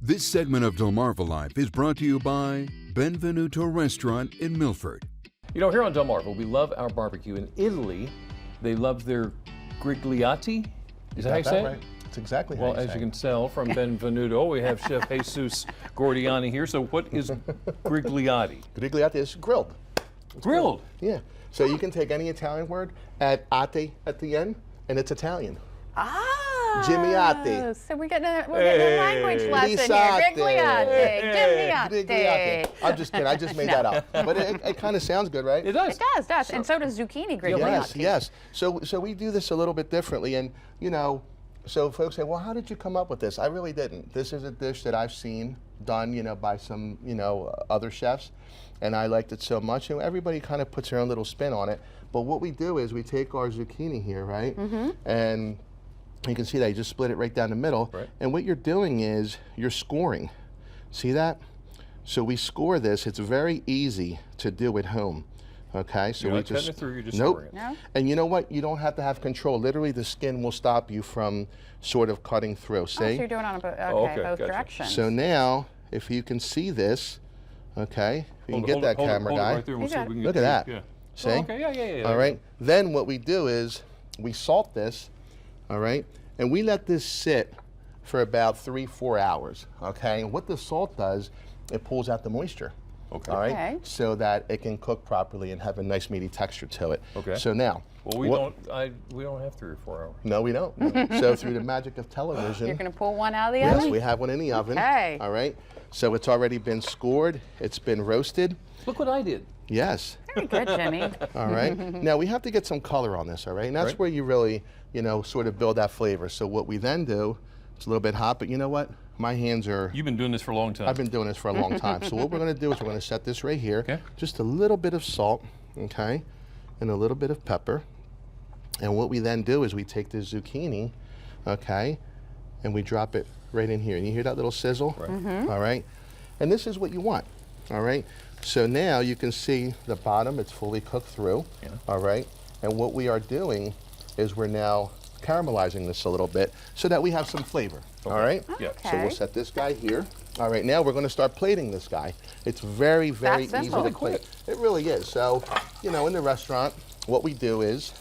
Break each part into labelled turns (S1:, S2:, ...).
S1: This segment of Delmarvalife is brought to you by Benvenuto Restaurant in Milford.
S2: You know, here on Delmarva, we love our barbecue. In Italy, they love their grigliati. Is that how you say it?
S3: Right. That's exactly how
S2: Well, as you can tell from Benvenuto, we have Chef Jesus Gordiany here. So what is grigliati?
S3: Grigliati is grilled. It's
S2: Grilled?
S3: Yeah. So you can take any Italian word, add ate at the end, and it's Italian. Jimmy Ate.
S4: So we're getting a language lesson
S3: Risate.
S4: here. Grigliate.
S3: Grigliati. I'm just kidding. I just made that up. But it kind of sounds good, right?
S2: It does.
S4: It does. And so does zucchini grigliate.
S3: Yes. So we do this a little bit differently, and you know, so folks say, well, how did you come up with this? I really didn't. This is a dish that I've seen done, you know, by some, you know, other chefs, and I liked it so much. And everybody kind of puts their own little spin on it. But what we do is we take our zucchini here, right, and you can see that you just split it right down the middle.
S2: Right.
S3: And what you're doing is you're scoring. See that? So we score this. It's very easy to do at home. Okay, so
S2: You're
S3: we
S2: not
S3: just
S2: cutting it through, you're just
S3: nope.
S2: scoring it.
S4: No?
S3: And you know what? You don't have to have control. Literally, the skin will stop you from sort of cutting through.
S4: Oh,
S3: See?
S4: so you're doing it on both
S2: gotcha.
S4: directions.
S3: So now, if you can see this, okay, if you can get that camera
S2: hold
S3: guy.
S2: It right there and we'll see if we can
S3: Look
S2: get
S3: at
S2: to
S3: that.
S2: it.
S3: See?
S2: Oh, okay, yeah.
S3: All right. Then what we do is we salt this, all right, and we let this sit for about 3-4 hours. Okay. And what the salt does, it pulls out the moisture.
S2: Okay.
S3: All right.
S4: Okay.
S3: So that it can cook properly and have a nice meaty texture to it.
S2: Okay.
S3: So now.
S2: Well, we don't have 3 or 4 hours.
S3: No, we don't. No. So through the magic of television.
S4: You're going to pull one out of the
S3: Yes,
S4: oven?
S3: we have one in the oven.
S4: Okay.
S3: All right. So it's already been scored. It's been roasted.
S2: Look what I did.
S3: Yes.
S4: Very good, Jimmy.
S3: All right. Now we have to get some color on this. All right. And that's
S2: Right.
S3: where you really, you know, sort of build that flavor. So what we then do, it's a little bit hot, but you know what? My hands are.
S2: You've been doing this for a long time.
S3: I've been doing this for a long time. So what we're going to do is we're going to set this right here.
S2: Okay.
S3: Just a little bit of salt, okay, and a little bit of pepper. And what we then do is we take the zucchini, okay, and we drop it right in here. And you hear that little sizzle?
S2: Right.
S3: All right. And this is what you want. All right. So now you can see the bottom, it's fully cooked through.
S2: Yeah.
S3: All right. And what we are doing is we're now caramelizing this a little bit so that we have some flavor. All right.
S2: Yeah.
S3: So we'll set this guy here. All right, now we're going to start plating this guy. It's very, very
S4: That's
S3: easy
S4: simple.
S3: to plate. It really is. So, you know, in the restaurant, what we do is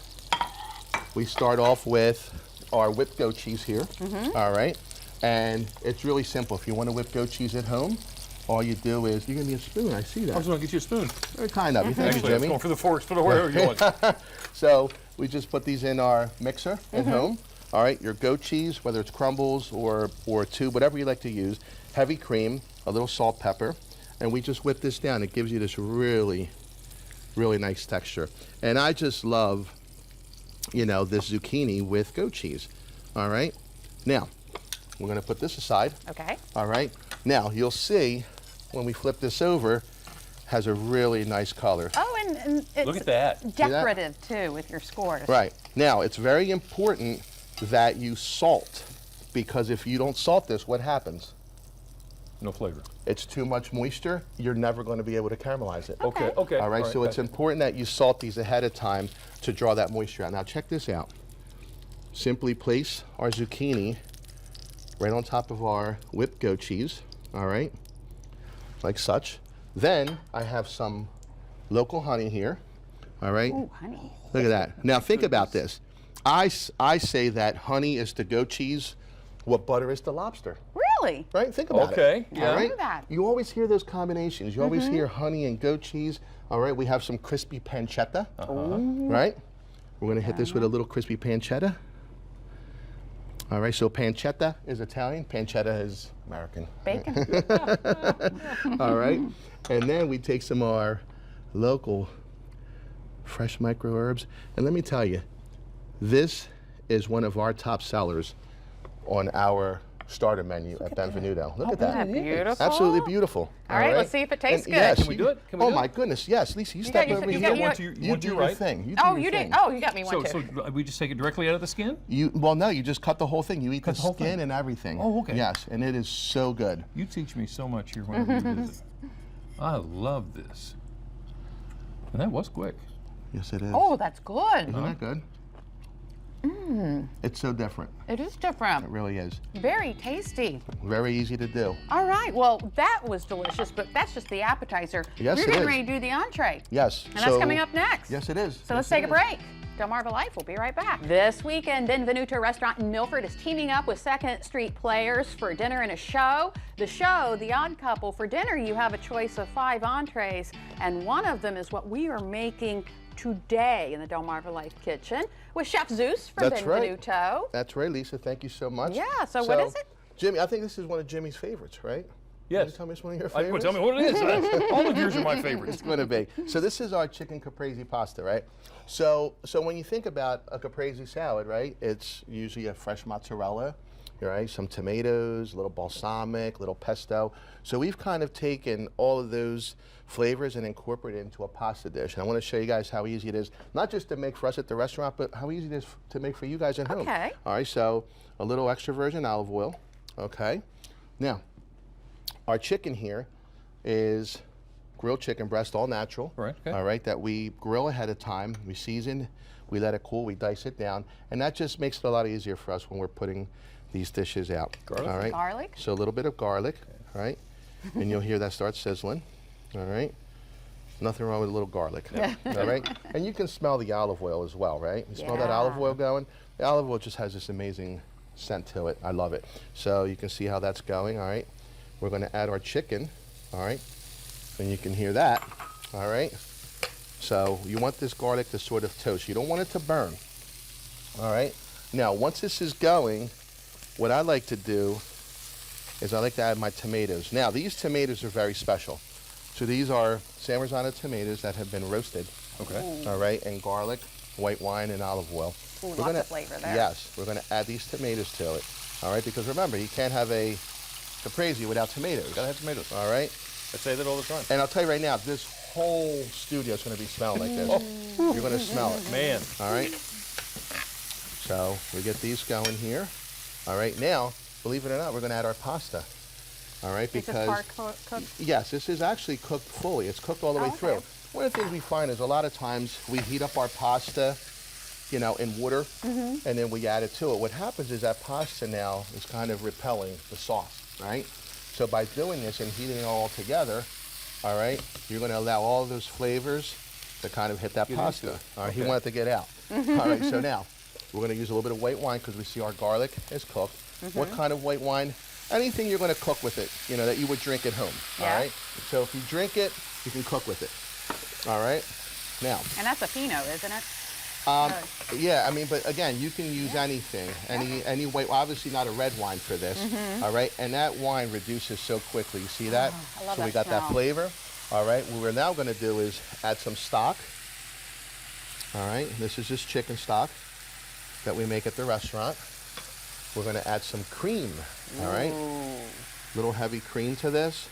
S3: we start off with our whipped goat cheese here. All right. And it's really simple. If you want to whip goat cheese at home, all you do is, you're going to need a spoon. I see
S2: I was
S3: that.
S2: going to get you a spoon.
S3: Kind of. You think,
S2: Actually, I was
S3: Jimmy?
S2: going for the forks, for the wherever you want.
S3: So we just put these in our mixer at home. All right, your goat cheese, whether it's crumbles or tube, whatever you like to use, heavy cream, a little salt, pepper, and we just whip this down. It gives you this really, really nice texture. And I just love, you know, this zucchini with goat cheese. All right, now we're going to put this aside.
S4: Okay.
S3: All right, now you'll see when we flip this over, has a really nice color.
S4: Oh, and it's
S2: Look at that.
S4: decorative, too, with your scores.
S3: Right. Now, it's very important that you salt, because if you don't salt this, what happens?
S2: No flavor.
S3: It's too much moisture. You're never going to be able to caramelize it.
S2: Okay. Okay.
S3: All right, so it's important that you salt these ahead of time to draw that moisture out. Now, check this out. Simply place our zucchini right on top of our whipped goat cheese, all right, like such. Then I have some local honey here, all right?
S4: Ooh, honey.
S3: Look at that. Now think about this. I say that honey is to goat cheese what butter is to lobster,
S4: Really?
S3: right? Think about it.
S2: Okay, yeah.
S3: All right?
S4: knew that.
S3: You always hear those combinations. You always hear honey and goat cheese. All right, we have some crispy pancetta, right? We're going to hit this with a little crispy pancetta. All right, so pancetta is Italian, pancetta is American.
S4: Bacon?
S3: All right, and then we take some of our local fresh micro herbs, and let me tell you, this is one of our top sellers on our starter menu at Benvenuto. Look at that.
S4: Beautiful.
S3: Absolutely beautiful.
S4: All right, let's see if it tastes
S3: And
S4: good.
S3: yes,
S2: Can we do it? Can we
S3: oh
S2: do
S3: my
S2: it?
S3: goodness, yes. Lisa, you step
S4: got-
S3: over
S4: you
S3: here.
S4: got-
S2: want to,
S3: You
S2: want
S3: do
S2: to
S3: your
S2: right?
S3: thing. You do
S4: Oh,
S3: your
S4: you
S3: thing.
S4: did. Oh, you got me one,
S2: So
S4: too.
S2: we just take it directly out of the skin?
S3: Well, no, you just cut the whole thing. You eat the
S2: the whole
S3: skin
S2: thing?
S3: and everything.
S2: Oh, okay.
S3: Yes, and it is so good.
S2: You teach me so much here whenever you visit. I love this. And that was quick.
S3: Yes, it is.
S4: Oh, that's good.
S3: Isn't that good? It's so different.
S4: It is different.
S3: It really is.
S4: Very tasty.
S3: Very easy to do.
S4: All right, well, that was delicious, but that's just the appetizer.
S3: Yes,
S4: You're
S3: it
S4: getting
S3: is.
S4: ready to do the entree.
S3: Yes.
S4: And that's coming up next.
S3: Yes, it is.
S4: So let's take a break. Delmarvalife will be right back. This weekend, Benvenuto Restaurant in Milford is teaming up with 2nd Street Players for dinner and a show. The show, The Odd Couple. For dinner, you have a choice of 5 entrees, and one of them is what we are making today in the Delmarvalife kitchen with Chef Zeus from
S3: That's right.
S4: Benvenuto.
S3: That's right, Lisa. Thank you so much.
S4: Yeah, so what is it?
S3: Jimmy, I think this is one of Jimmy's favorites, right?
S2: Yes.
S3: Can you tell me it's one of your favorites?
S2: Tell me what it is. All of yours are my favorites.
S3: It's going to be. So this is our chicken caprese pasta, right? So when you think about a caprese salad, right, it's usually a fresh mozzarella, right, some tomatoes, a little balsamic, a little pesto. So we've kind of taken all of those flavors and incorporated it into a pasta dish. And I want to show you guys how easy it is, not just to make for us at the restaurant, but how easy it is to make for you guys at home.
S4: Okay.
S3: All right, so a little extra virgin olive oil, okay? Now, our chicken here is grilled chicken breast, all natural.
S2: Right, okay.
S3: All right, that we grill ahead of time. We season, we let it cool, we dice it down, and that just makes it a lot easier for us when we're putting these dishes out.
S2: Garlic?
S3: All right.
S4: Garlic?
S3: So a little bit of garlic, all right, and you'll hear that start sizzling. All right. Nothing wrong with a little garlic. All right. And you can smell the olive oil as well, right? You smell that olive oil going? The olive oil just has this amazing scent to it. I love it. So you can see how that's going. All right. We're going to add our chicken. All right. And you can hear that. All right. So you want this garlic to sort of toast. You don't want it to burn. All right. Now, once this is going, what I like to do is I like to add my tomatoes. Now, these tomatoes are very special. So these are San Marzano tomatoes that have been roasted.
S2: Okay.
S3: All right, and garlic, white wine, and olive oil.
S4: Ooh, lots of flavor there.
S3: Yes, we're going to add these tomatoes to it. All right, because remember, you can't have a caprese without tomatoes.
S2: Gotta have tomatoes.
S3: All right.
S2: I say that all the time.
S3: And I'll tell you right now, this whole studio is going to be smelling like this. You're going to smell it.
S2: Man.
S3: All right. So we get these going here. All right. Now, believe it or not, we're going to add our pasta. All right,
S4: Is this part cooked?
S3: yes, this is actually cooked fully. It's cooked all the way
S4: okay.
S3: through. One of the things we find is a lot of times we heat up our pasta, you know, in water, and then we add it to it. What happens is that pasta now is kind of repelling the sauce, right? So by doing this and heating it all together, all right, you're going to allow all of those flavors to kind of hit that pasta. All right, he wanted to get out. All right, so now we're going to use a little bit of white wine because we see our garlic is cooked. What kind of white wine? Anything you're going to cook with it, you know, that you would drink at home.
S4: Yeah.
S3: All right. So if you drink it, you can cook with it. All right. Now.
S4: And that's a Pinot, isn't it?
S3: Yeah. I mean, but again, you can use anything, any white. Obviously, not a red wine for this. All right. And that wine reduces so quickly. You see that?
S4: I love
S3: so we
S4: that
S3: got that
S4: smell.
S3: flavor. All right. What we're now going to do is add some stock. All right. This is just chicken stock that we make at the restaurant. We're going to add some cream, all right? Little heavy cream to this.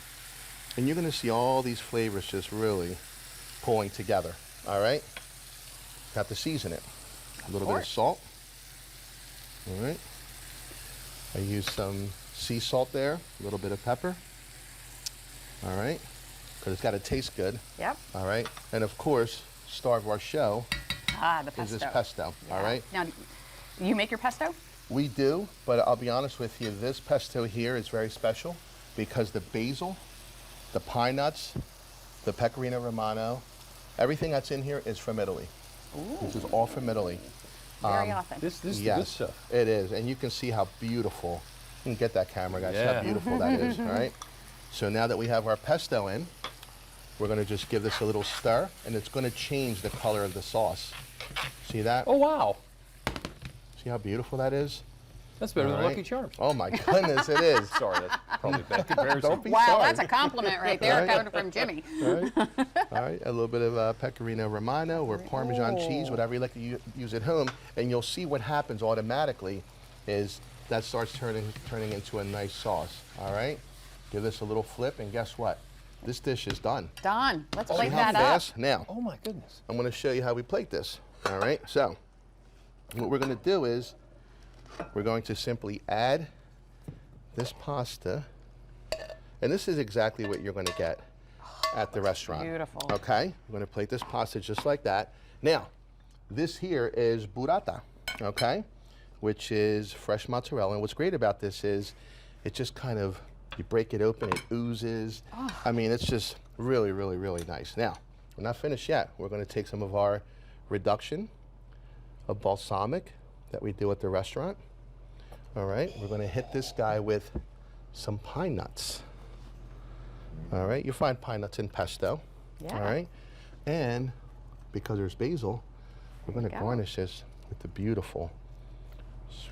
S3: And you're going to see all these flavors just really pulling together, all right? Got to season it. A little bit of salt, all right? I use some sea salt there, a little bit of pepper, all right? Because it's got to taste good,
S4: Yep.
S3: all right? And of course, star of our show
S4: Ah, the
S3: is
S4: pesto.
S3: this pesto, all right?
S4: Now, you make your pesto?
S3: We do, but I'll be honest with you, this pesto here is very special because the basil, the pine nuts, the pecorino romano, everything that's in here is from Italy. This is all from Italy.
S4: Very often.
S2: This is the
S3: Yes,
S2: good stuff.
S3: it is, and you can see how beautiful, you can get that camera, guys,
S2: Yeah.
S3: how beautiful that is, all right? So now that we have our pesto in, we're gonna just give this a little stir, and it's gonna change the color of the sauce. See that?
S2: Oh, wow.
S3: See how beautiful that is?
S2: That's better
S3: All
S2: than
S3: right.
S2: Lucky Charms.
S3: Oh my goodness, it is.
S2: Sorry, that's probably a bad comparison.
S3: Don't be
S4: Wow,
S3: sorry.
S4: that's a compliment right there
S3: Right.
S4: coming from Jimmy.
S3: All right. All right, a little bit of pecorino romano or Parmesan cheese, whatever you like to use at home, and you'll see what happens automatically is that starts turning into a nice sauce. All right, give this a little flip, and guess what? This dish is done.
S4: Done. Let's
S3: See
S4: plate
S3: how
S4: that up.
S3: fast? Now,
S2: Oh, my goodness.
S3: I'm going to show you how we plate this. All right, so what we're going to do is we're going to simply add this pasta, and this is exactly what you're going to get at the restaurant.
S4: Beautiful.
S3: Okay, we're going to plate this pasta just like that. Now, this here is burrata. okay, which is fresh mozzarella. And what's great about this is it just kind of, you break it open, it oozes. I mean, it's just really, really, really nice. Now, we're not finished yet. We're going to take some of our reduction of balsamic that we do at the restaurant. All right, we're going to hit this guy with some pine nuts. All right, you find pine nuts in pesto.
S4: Yeah.
S3: All right, and because there's basil, we're going to garnish this with the beautiful.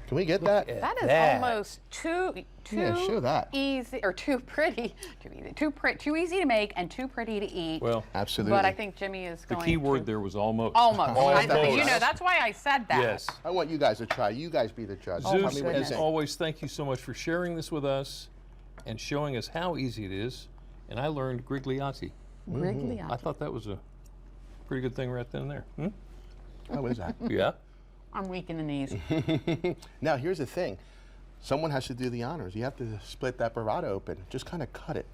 S3: Can we get that?
S4: That is almost too
S3: Yeah, show that.
S4: easy, or too pretty, too easy to make and too pretty to eat.
S2: Well,
S3: Absolutely.
S4: but I think Jimmy is
S2: the
S4: going
S2: key
S4: to.
S2: word there was almost.
S4: Almost.
S3: Almost.
S4: You know, that's why I said that.
S2: Yes.
S3: I want you guys to try. You guys be the judge.
S4: Oh, my
S3: Tell me what you
S4: goodness.
S2: As
S3: think.
S2: always, thank you so much for sharing this with us and showing us how easy it is. And I learned grigliati.
S4: Grigliati.
S2: I thought that was a pretty good thing right then and there. Hmm?
S3: How is that?
S2: Yeah.
S4: I'm weak in the knees.
S3: Now, here's the thing. Someone has to do the honors. You have to split that burrata open. Just kind of cut it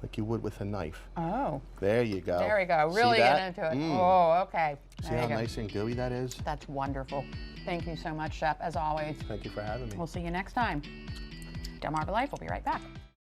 S3: like you would with a knife.
S4: Oh.
S3: There you go.
S4: There we go.
S3: See
S4: Really
S3: that?
S4: get into it. Oh, okay.
S3: See
S4: There
S3: how
S4: you go.
S3: nice and gooey that is?
S4: That's wonderful. Thank you so much, Chef, as always.
S3: Thank you for having me.
S4: We'll see you next time. Del Mar Life will be right back.